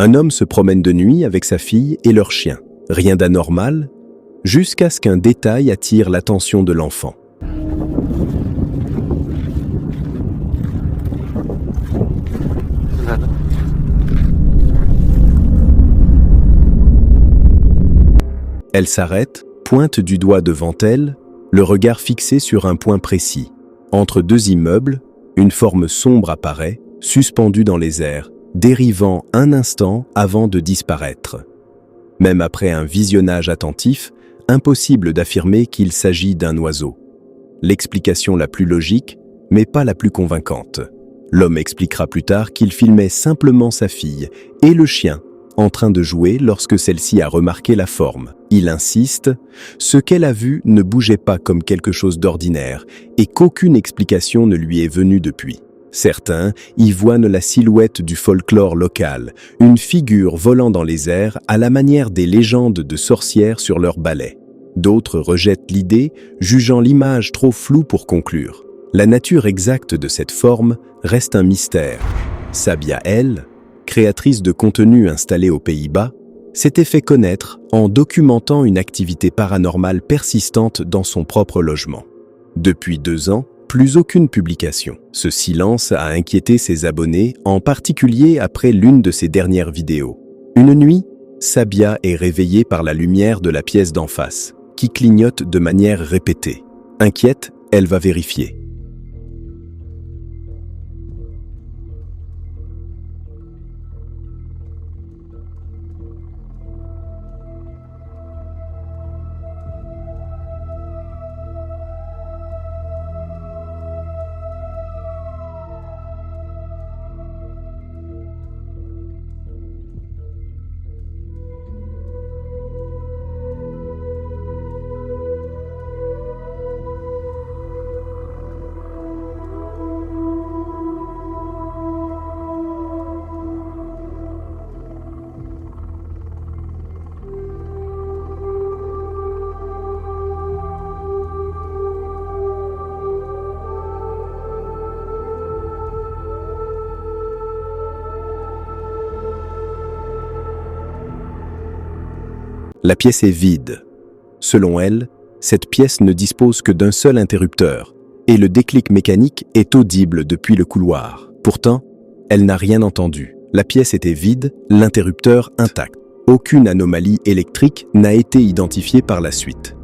Un homme se promène de nuit avec sa fille et leur chien. Rien d'anormal, jusqu'à ce qu'un détail attire l'attention de l'enfant. Elle s'arrête, pointe du doigt devant elle, le regard fixé sur un point précis. Entre deux immeubles, une forme sombre apparaît, suspendue dans les airs, dérivant un instant avant de disparaître. Même après un visionnage attentif, impossible d'affirmer qu'il s'agit d'un oiseau. L'explication la plus logique, mais pas la plus convaincante. L'homme expliquera plus tard qu'il filmait simplement sa fille et le chien, en train de jouer lorsque celle-ci a remarqué la forme. Il insiste, ce qu'elle a vu ne bougeait pas comme quelque chose d'ordinaire et qu'aucune explication ne lui est venue depuis. Certains y voient la silhouette du folklore local, une figure volant dans les airs à la manière des légendes de sorcières sur leur balai. D'autres rejettent l'idée, jugeant l'image trop floue pour conclure. La nature exacte de cette forme reste un mystère. Sabia, elle, créatrice de contenu installée aux Pays-Bas, s'était fait connaître en documentant une activité paranormale persistante dans son propre logement. Depuis 2 ans, plus aucune publication. Ce silence a inquiété ses abonnés, en particulier après l'une de ses dernières vidéos. Une nuit, Sabia est réveillée par la lumière de la pièce d'en face, qui clignote de manière répétée. Inquiète, elle va vérifier. La pièce est vide. Selon elle, cette pièce ne dispose que d'un seul interrupteur, et le déclic mécanique est audible depuis le couloir. Pourtant, elle n'a rien entendu. La pièce était vide, l'interrupteur intact. Aucune anomalie électrique n'a été identifiée par la suite.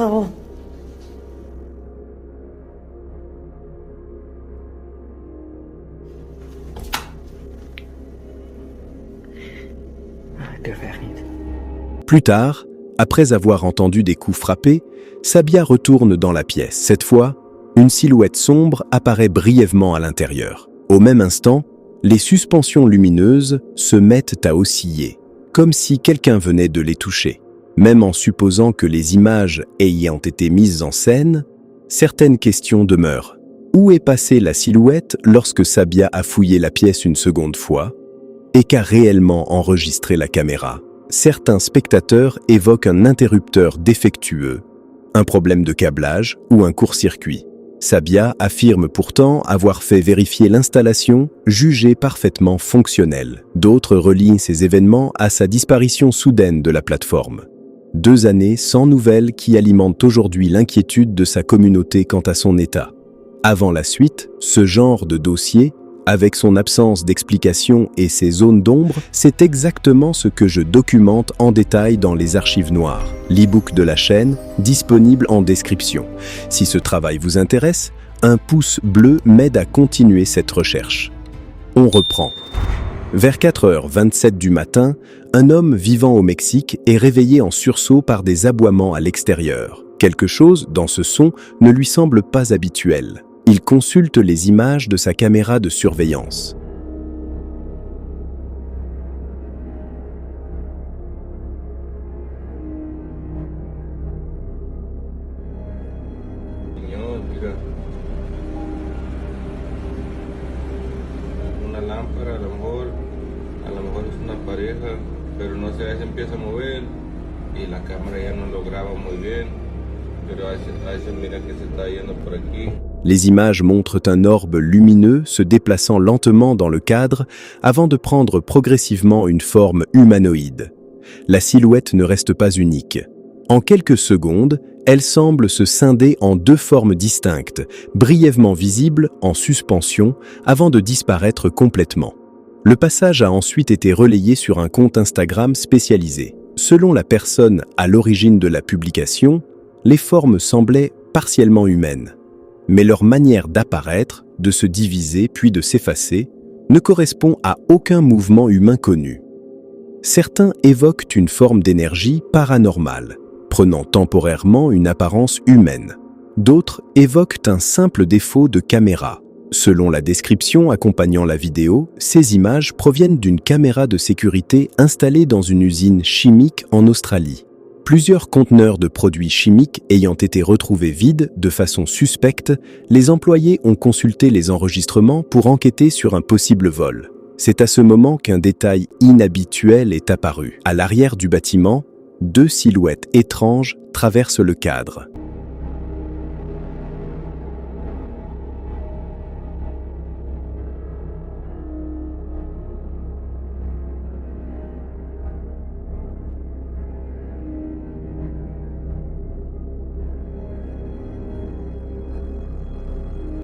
Oh. Plus tard, après avoir entendu des coups frappés, Sabia retourne dans la pièce. Cette fois, une silhouette sombre apparaît brièvement à l'intérieur. Au même instant, les suspensions lumineuses se mettent à osciller, comme si quelqu'un venait de les toucher. Même en supposant que les images ayant été mises en scène, certaines questions demeurent. Où est passée la silhouette lorsque Sabia a fouillé la pièce une seconde fois et qu'a réellement enregistré la caméra? Certains spectateurs évoquent un interrupteur défectueux, un problème de câblage ou un court-circuit. Sabia affirme pourtant avoir fait vérifier l'installation, jugée parfaitement fonctionnelle. D'autres relient ces événements à sa disparition soudaine de la plateforme. 2 années sans nouvelles qui alimentent aujourd'hui l'inquiétude de sa communauté quant à son état. Avant la suite, ce genre de dossier, avec son absence d'explication et ses zones d'ombre, c'est exactement ce que je documente en détail dans les archives noires. L'e-book de la chaîne, disponible en description. Si ce travail vous intéresse, un pouce bleu m'aide à continuer cette recherche. On reprend. Vers 4h27 du matin, un homme vivant au Mexique est réveillé en sursaut par des aboiements à l'extérieur. Quelque chose, dans ce son, ne lui semble pas habituel. Il consulte les images de sa caméra de surveillance. lámpara, a lo mejor es una pareja, pero no sé, ahí se empieza a mover y la cámara ya no lo graba muy bien, pero ahí se mira que se está yendo por aquí. Les images montrent un orbe lumineux se déplaçant lentement dans le cadre avant de prendre progressivement une forme humanoïde. La silhouette ne reste pas unique. En quelques secondes, elle semble se scinder en deux formes distinctes, brièvement visibles en suspension avant de disparaître complètement. Le passage a ensuite été relayé sur un compte Instagram spécialisé. Selon la personne à l'origine de la publication, les formes semblaient partiellement humaines. Mais leur manière d'apparaître, de se diviser puis de s'effacer, ne correspond à aucun mouvement humain connu. Certains évoquent une forme d'énergie paranormale, prenant temporairement une apparence humaine. D'autres évoquent un simple défaut de caméra. Selon la description accompagnant la vidéo, ces images proviennent d'une caméra de sécurité installée dans une usine chimique en Australie. Plusieurs conteneurs de produits chimiques ayant été retrouvés vides de façon suspecte, les employés ont consulté les enregistrements pour enquêter sur un possible vol. C'est à ce moment qu'un détail inhabituel est apparu. À l'arrière du bâtiment, deux silhouettes étranges traversent le cadre.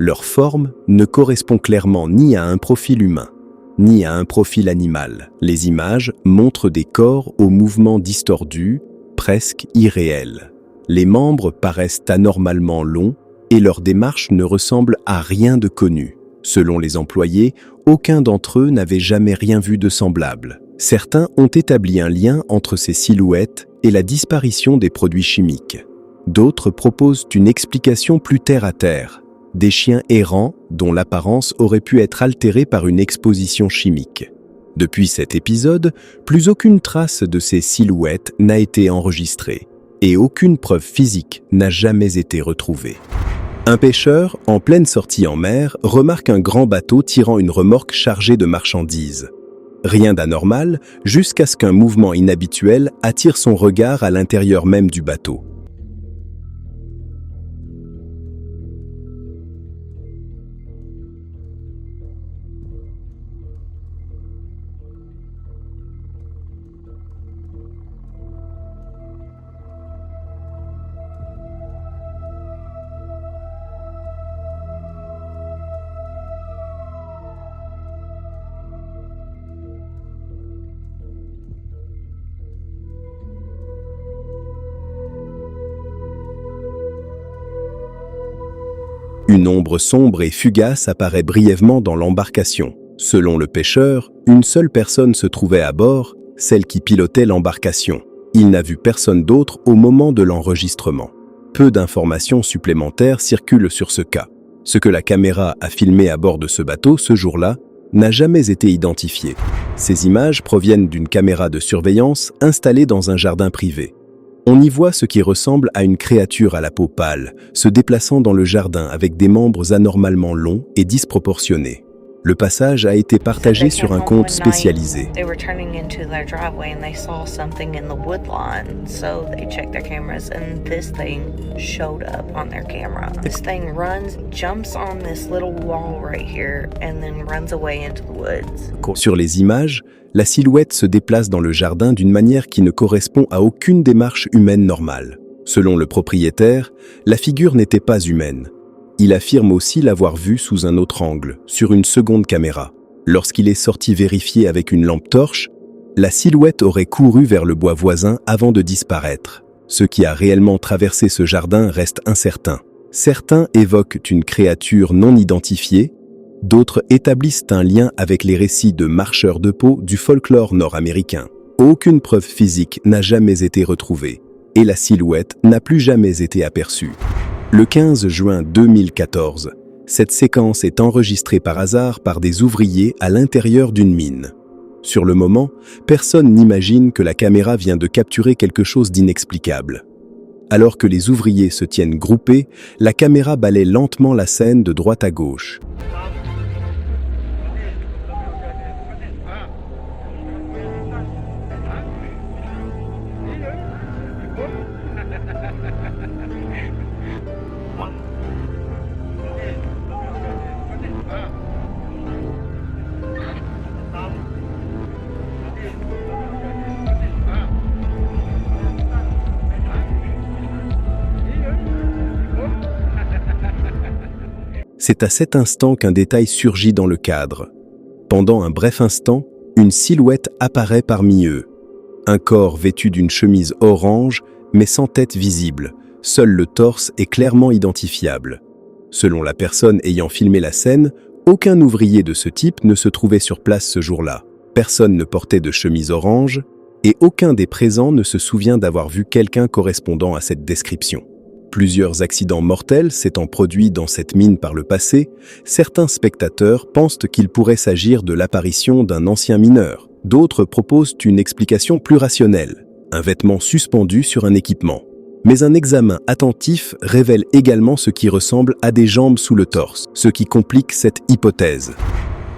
Leur forme ne correspond clairement ni à un profil humain, ni à un profil animal. Les images montrent des corps aux mouvements distordus, presque irréels. Les membres paraissent anormalement longs et leur démarche ne ressemble à rien de connu. Selon les employés, aucun d'entre eux n'avait jamais rien vu de semblable. Certains ont établi un lien entre ces silhouettes et la disparition des produits chimiques. D'autres proposent une explication plus terre-à-terre. Des chiens errants dont l'apparence aurait pu être altérée par une exposition chimique. Depuis cet épisode, plus aucune trace de ces silhouettes n'a été enregistrée et aucune preuve physique n'a jamais été retrouvée. Un pêcheur, en pleine sortie en mer, remarque un grand bateau tirant une remorque chargée de marchandises. Rien d'anormal, jusqu'à ce qu'un mouvement inhabituel attire son regard à l'intérieur même du bateau. Une ombre sombre et fugace apparaît brièvement dans l'embarcation. Selon le pêcheur, une seule personne se trouvait à bord, celle qui pilotait l'embarcation. Il n'a vu personne d'autre au moment de l'enregistrement. Peu d'informations supplémentaires circulent sur ce cas. Ce que la caméra a filmé à bord de ce bateau ce jour-là n'a jamais été identifié. Ces images proviennent d'une caméra de surveillance installée dans un jardin privé. On y voit ce qui ressemble à une créature à la peau pâle, se déplaçant dans le jardin avec des membres anormalement longs et disproportionnés. Le passage a été partagé sur un compte spécialisé. Sur les images, la silhouette se déplace dans le jardin d'une manière qui ne correspond à aucune démarche humaine normale. Selon le propriétaire, la figure n'était pas humaine. Il affirme aussi l'avoir vue sous un autre angle, sur une seconde caméra. Lorsqu'il est sorti vérifier avec une lampe torche, la silhouette aurait couru vers le bois voisin avant de disparaître. Ce qui a réellement traversé ce jardin reste incertain. Certains évoquent une créature non identifiée, d'autres établissent un lien avec les récits de marcheurs de peau du folklore nord-américain. Aucune preuve physique n'a jamais été retrouvée, et la silhouette n'a plus jamais été aperçue. Le 15 juin 2014, cette séquence est enregistrée par hasard par des ouvriers à l'intérieur d'une mine. Sur le moment, personne n'imagine que la caméra vient de capturer quelque chose d'inexplicable. Alors que les ouvriers se tiennent groupés, la caméra balaie lentement la scène de droite à gauche. C'est à cet instant qu'un détail surgit dans le cadre. Pendant un bref instant, une silhouette apparaît parmi eux. Un corps vêtu d'une chemise orange, mais sans tête visible. Seul le torse est clairement identifiable. Selon la personne ayant filmé la scène, aucun ouvrier de ce type ne se trouvait sur place ce jour-là. Personne ne portait de chemise orange, et aucun des présents ne se souvient d'avoir vu quelqu'un correspondant à cette description. Plusieurs accidents mortels s'étant produits dans cette mine par le passé, certains spectateurs pensent qu'il pourrait s'agir de l'apparition d'un ancien mineur. D'autres proposent une explication plus rationnelle, un vêtement suspendu sur un équipement. Mais un examen attentif révèle également ce qui ressemble à des jambes sous le torse, ce qui complique cette hypothèse.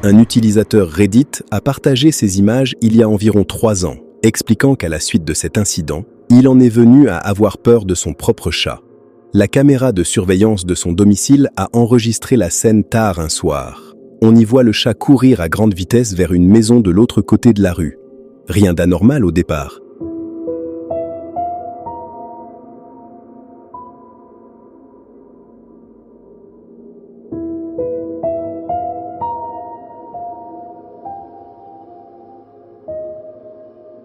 Un utilisateur Reddit a partagé ces images il y a environ 3 ans, expliquant qu'à la suite de cet incident, il en est venu à avoir peur de son propre chat. La caméra de surveillance de son domicile a enregistré la scène tard un soir. On y voit le chat courir à grande vitesse vers une maison de l'autre côté de la rue. Rien d'anormal au départ.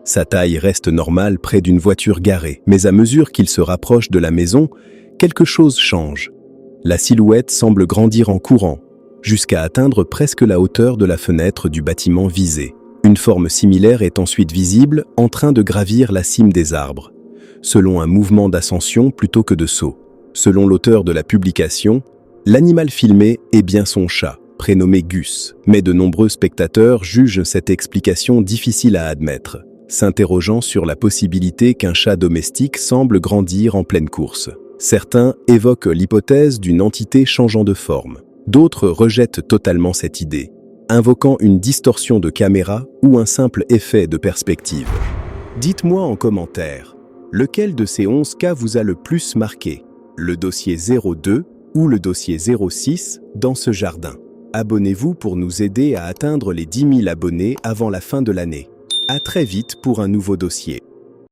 Sa taille reste normale près d'une voiture garée, mais à mesure qu'il se rapproche de la maison, quelque chose change. La silhouette semble grandir en courant, jusqu'à atteindre presque la hauteur de la fenêtre du bâtiment visé. Une forme similaire est ensuite visible, en train de gravir la cime des arbres, selon un mouvement d'ascension plutôt que de saut. Selon l'auteur de la publication, l'animal filmé est bien son chat, prénommé Gus, mais de nombreux spectateurs jugent cette explication difficile à admettre, s'interrogeant sur la possibilité qu'un chat domestique semble grandir en pleine course. Certains évoquent l'hypothèse d'une entité changeant de forme. D'autres rejettent totalement cette idée, invoquant une distorsion de caméra ou un simple effet de perspective. Dites-moi en commentaire, lequel de ces 11 cas vous a le plus marqué, le dossier 02 ou le dossier 06 dans ce jardin? Abonnez-vous pour nous aider à atteindre les 10 000 abonnés avant la fin de l'année. À très vite pour un nouveau dossier.